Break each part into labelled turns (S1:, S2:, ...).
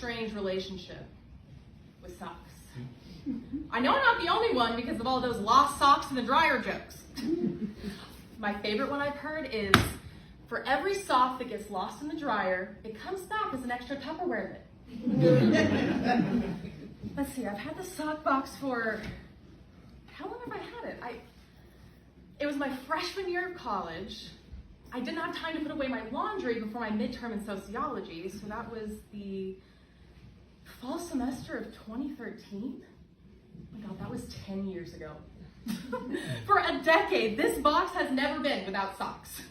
S1: strange relationship with socks. I know I'm not the only one because of all those lost socks in the dryer jokes. My favorite one I've heard is, for every sock that gets lost in the dryer, it comes back as an extra Tupperware lid. Let's see, I've had the sock box for, how long have I had it? It was my freshman year of college. I didn't have time to put away my laundry before my midterm in sociology, so that was the fall semester of 2013. Oh my God, that was 10 years ago. For a decade, this box has never been without socks.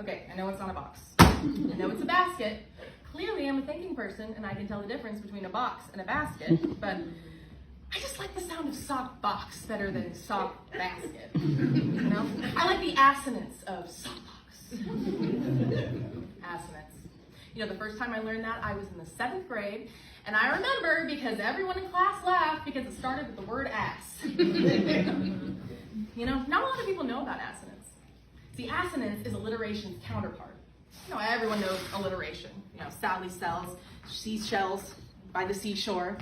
S1: Okay, I know it's not a box. I know it's a basket. Clearly, I'm a thinking person, and I can tell the difference between a box and a basket, but I just like the sound of sock box better than sock basket. You know? I like the assonance of sock box. Assonance. You know, the first time I learned that, I was in the 7th grade, and I remember because everyone in class laughed because it started with the word ass. You know, not a lot of people know about assonance. See, assonance is alliteration's counterpart. You know, everyone knows alliteration. You know, Sally sells seashells by the seashore.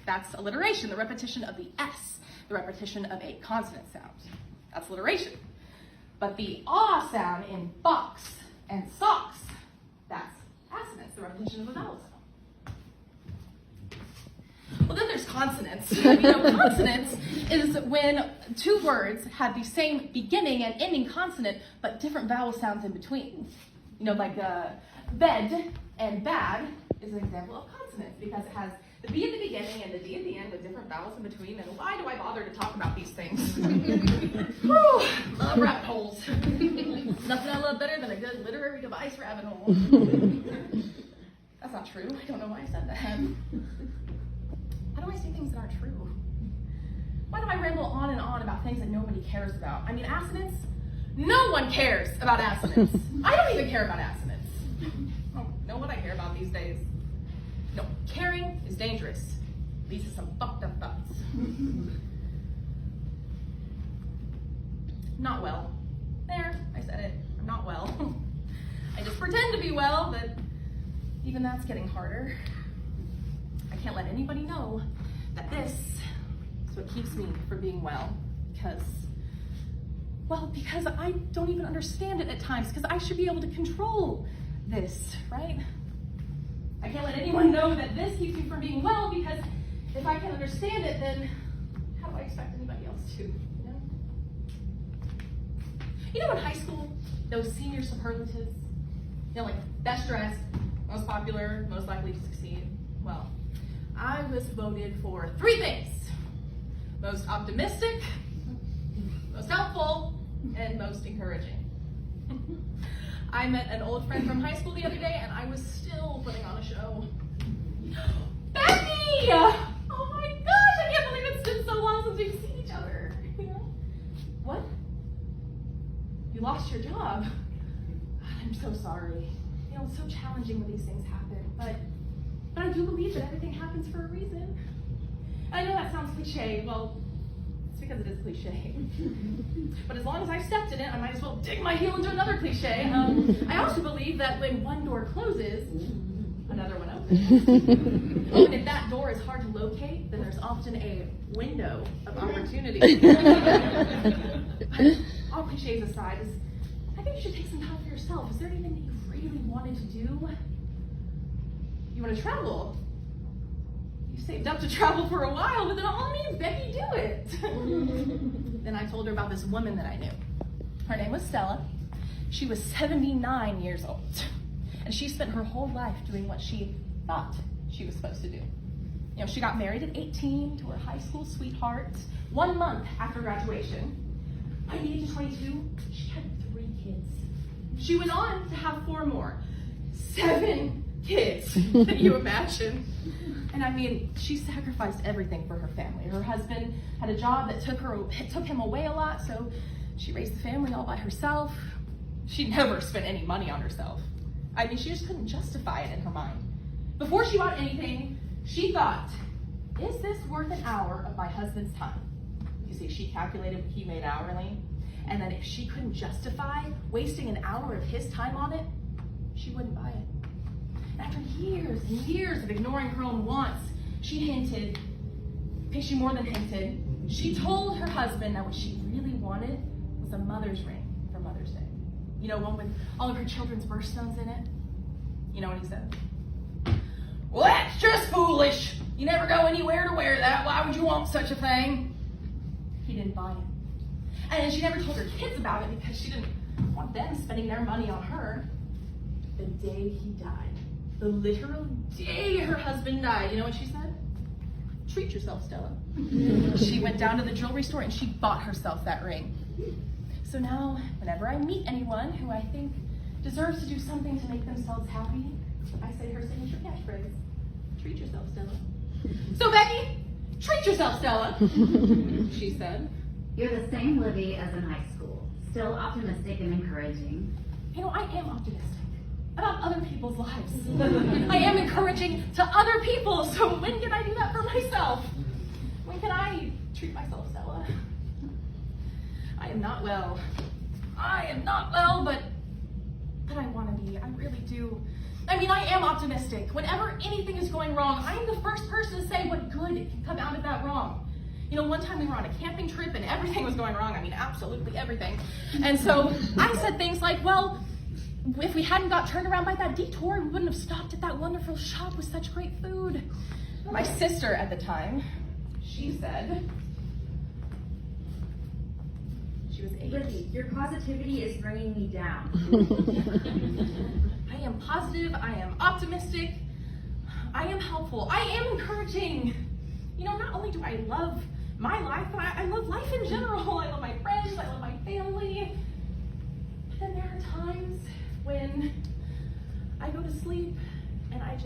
S1: That's alliteration, the repetition of the S, the repetition of a consonant sound. That's alliteration. But the ah sound in box and socks, that's assonance, the repetition of a vowel sound. Well, then there's consonants. You know, consonants is when two words have the same beginning and ending consonant, but different vowel sounds in between. You know, like bed and bad is an example of consonants because it has the B at the beginning and the D at the end with different vowels in between. And why do I bother to talk about these things? Whew, love rabbit holes. Nothing I love better than a good literary device rabbit hole. That's not true. I don't know why I said that. Why do I say things that aren't true? Why do I ramble on and on about things that nobody cares about? I mean, assonance? No one cares about assonance. I don't even care about assonance. I don't know what I care about these days. No, caring is dangerous. Leads to some fucked up thoughts. Not well. There, I said it. I'm not well. I just pretend to be well, but even that's getting harder. I can't let anybody know that this is what keeps me from being well, because I don't even understand it at times, because I should be able to control this, right? I can't let anyone know that this keeps me from being well, because if I can't understand it, then how do I expect anybody else to, you know? You know, in high school, those senior superlatives, you know, like best dressed, most popular, most likely to succeed. Well, I was voted for 3 things: most optimistic, most helpful, and most encouraging. I met an old friend from high school the other day, and I was still putting on a show. Becky! Oh my gosh, I can't believe it's been so long since we've seen each other. You know? What? You lost your job? I'm so sorry. You know, it's so challenging when these things happen, but I do believe that everything happens for a reason. And I know that sounds cliche. Well, it's because it is cliche. But as long as I've stepped in it, I might as well dig my heel into another cliche. I also believe that when one door closes, another one opens. And if that door is hard to locate, then there's often a window of opportunity. All cliches aside, I think you should take some time for yourself. Is there anything that you really wanted to do? You want to travel? You saved up to travel for a while, but then all means, Becky, do it. Then I told her about this woman that I knew. Her name was Stella. She was 79 years old. And she spent her whole life doing what she thought she was supposed to do. You know, she got married at 18 to her high school sweetheart. 1 month after graduation, by the age of 22, she had 3 kids. She went on to have 4 more. 7 kids. Can you imagine? And I mean, she sacrificed everything for her family. Her husband had a job that took him away a lot, so she raised the family all by herself. She never spent any money on herself. I mean, she just couldn't justify it in her mind. Before she bought anything, she thought, is this worth an hour of my husband's time? You see, she calculated what he made hourly, and then if she couldn't justify wasting an hour of his time on it, she wouldn't buy it. After years and years of ignoring her own wants, she more than hinted, she told her husband that what she really wanted was a mother's ring for Mother's Day. You know, one with all of her children's birthstones in it. You know what he said? Well, that's just foolish. You never go anywhere to wear that. Why would you want such a thing? He didn't buy it. And she never told her kids about it because she didn't want them spending their money on her. The day he died, the literal day her husband died, you know what she said? Treat yourself, Stella. She went down to the jewelry store and she bought herself that ring. So now, whenever I meet anyone who I think deserves to do something to make themselves happy, I say her signature catchphrase, treat yourself, Stella. So Becky, treat yourself, Stella, she said.
S2: You're the same Livy as in high school, still optimistic and encouraging.
S1: You know, I am optimistic about other people's lives. I am encouraging to other people, so when can I do that for myself? When can I treat myself, Stella? I am not well. But I want to be. I really do. I mean, I am optimistic. Whenever anything is going wrong, I am the first person to say what good can come out of that wrong. You know, one time we were on a camping trip and everything was going wrong. I mean, absolutely everything. And so I said things like, well, if we hadn't got turned around by that detour, we wouldn't have stopped at that wonderful shop with such great food. My sister at the time, she said, she was 8.
S3: Livy, your positivity is bringing me down.
S1: I am positive, I am optimistic, I am helpful, I am encouraging. You know, not only do I love my life, but I love life in general. I love my friends, I love my family. But then there are times when I go to sleep and I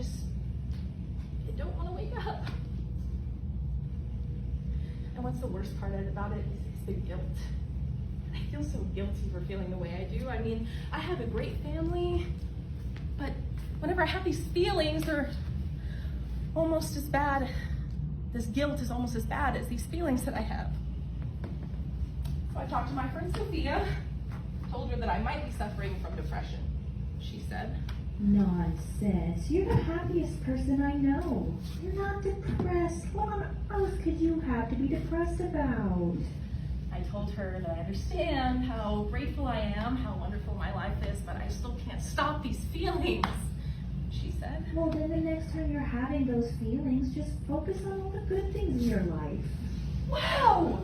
S1: don't want to wake up. And what's the worst part about it is the guilt. I feel so guilty for feeling the way I do. I mean, I have a great family, but whenever I have these feelings, they're almost as bad. This guilt is almost as bad as these feelings that I have. So I talked to my friend Sophia, told her that I might be suffering from depression. She said,
S4: Nonsense. You're the happiest person I know. You're not depressed. What on earth could you have to be depressed about?
S1: I told her that I understand how grateful I am, how wonderful my life is, but I still can't stop these feelings, she said.
S4: Well, then the next time you're having those feelings, just focus on all the good things in your life.
S1: Wow!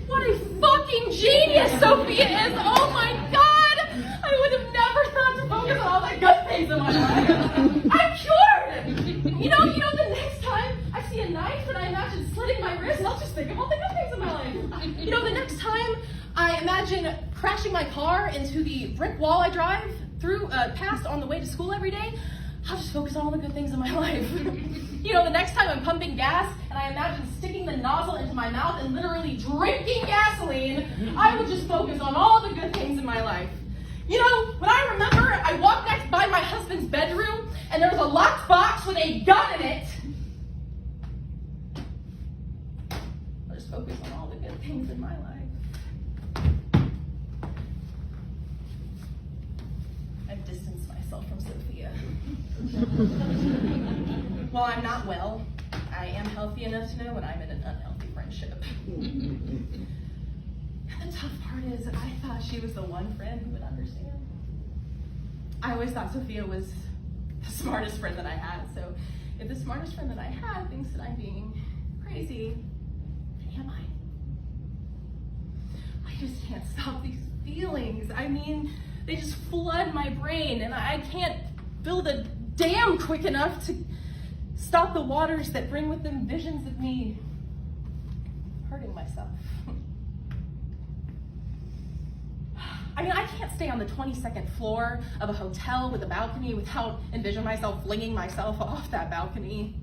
S1: What a fucking genius Sophia is! Oh my god! I would have never thought to focus on all the good things in my life. I'm cured! You know, the next time I see a knife and I imagine slitting my wrist, I'll just think of all the good things in my life. You know, the next time I imagine crashing my car into the brick wall I drive past on the way to school every day, I'll just focus on all the good things in my life. You know, the next time I'm pumping gas and I imagine sticking the nozzle into my mouth and literally drinking gasoline, I would just focus on all the good things in my life. You know, when I remember I walked next by my husband's bedroom and there was a locked box with a gun in it, I'll just focus on all the good things in my life. I've distanced myself from Sophia. While I'm not well, I am healthy enough to know when I'm in an unhealthy friendship. And the tough part is, I thought she was the one friend who would understand. I always thought Sophia was the smartest friend that I had, so if the smartest friend that I had thinks that I'm being crazy, am I? I just can't stop these feelings. I mean, they just flood my brain, and I can't build a dam quick enough to stop the waters that bring with them visions of me hurting myself. I mean, I can't stay on the 22nd floor of a hotel with a balcony without envisioning myself flinging myself off that balcony.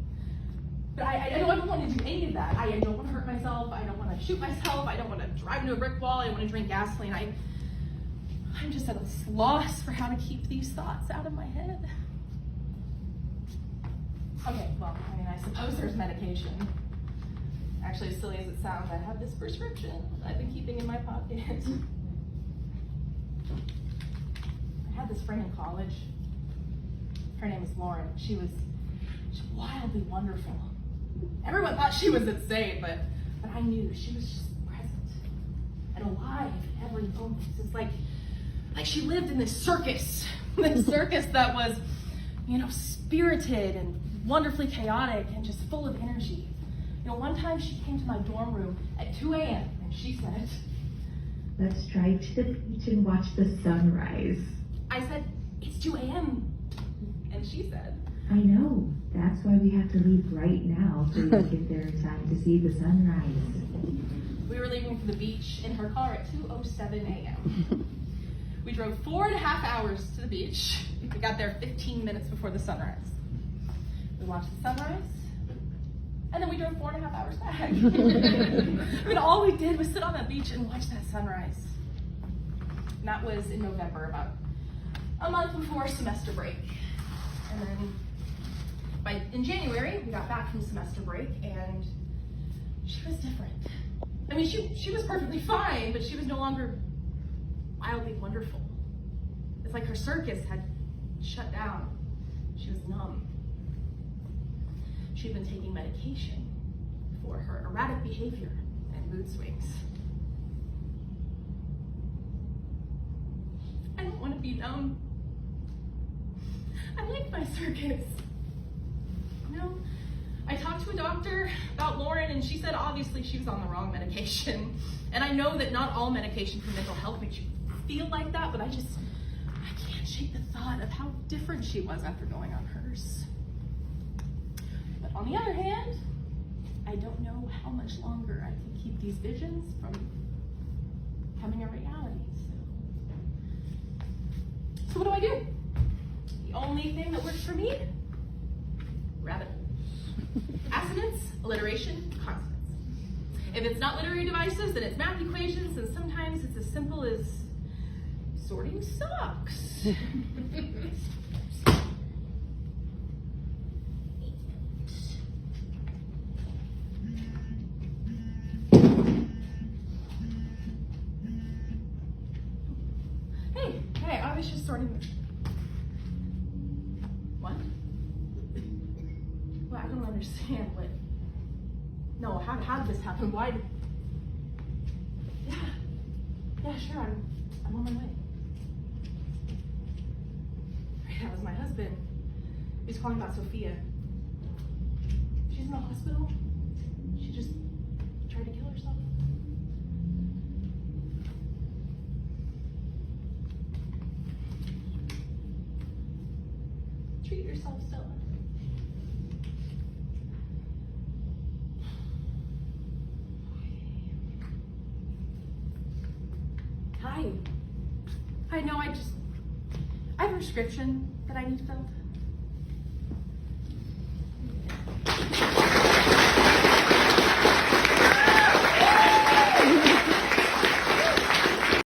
S1: But I don't want to do any of that. I don't want to hurt myself. I don't want to shoot myself. I don't want to drive into a brick wall. I don't want to drink gasoline. I'm just at a loss for how to keep these thoughts out of my head. Okay, well, I mean, I suppose there's medication. Actually, as silly as it sounds, I have this prescription I've been keeping in my pocket. I had this friend in college. Her name was Lauren. She was wildly wonderful. Everyone thought she was insane, but I knew she was just present and alive every moment. It's like she lived in this circus, this circus that was, spirited and wonderfully chaotic and just full of energy. One time she came to my dorm room at 2 a.m. and she said,
S4: "Let's drive to the beach and watch the sunrise."
S1: I said, "It's 2 a.m. And she said,
S4: "I know. That's why we have to leave right now so we can get there in time to see the sunrise."
S1: We were leaving for the beach in her car at 2:07 a.m. We drove 4.5 hours to the beach. We got there 15 minutes before the sunrise. We watched the sunrise, and then we drove 4.5 hours back. I mean, all we did was sit on that beach and watch that sunrise. And that was in November, about a month before semester break. And then in January, we got back from semester break, and she was different. I mean, she was perfectly fine, but she was no longer wildly wonderful. It's like her circus had shut down. She was numb. She'd been taking medication for her erratic behavior and mood swings. I don't want to be numb. I like my circus. I talked to a doctor about Lauren, and she said obviously she was on the wrong medication. And I know that not all medication for mental health makes you feel like that, but I can't shake the thought of how different she was after going on hers. But on the other hand, I don't know how much longer I can keep these visions from becoming a reality. So what do? The only thing that works for me? Rabbit holes. Assonance, alliteration, consonants. If it's not literary devices, then it's math equations, and sometimes it's as simple as sorting socks. Hey, I was just sorting. What? Well, I don't understand what. No, how did this happen? Why did. Yeah, sure, I'm on my way. That was my husband. He was calling about Sophia. She's in the hospital. She just tried to kill herself. Treat yourself, Stella. Hi. I know, I have a prescription that I need filled.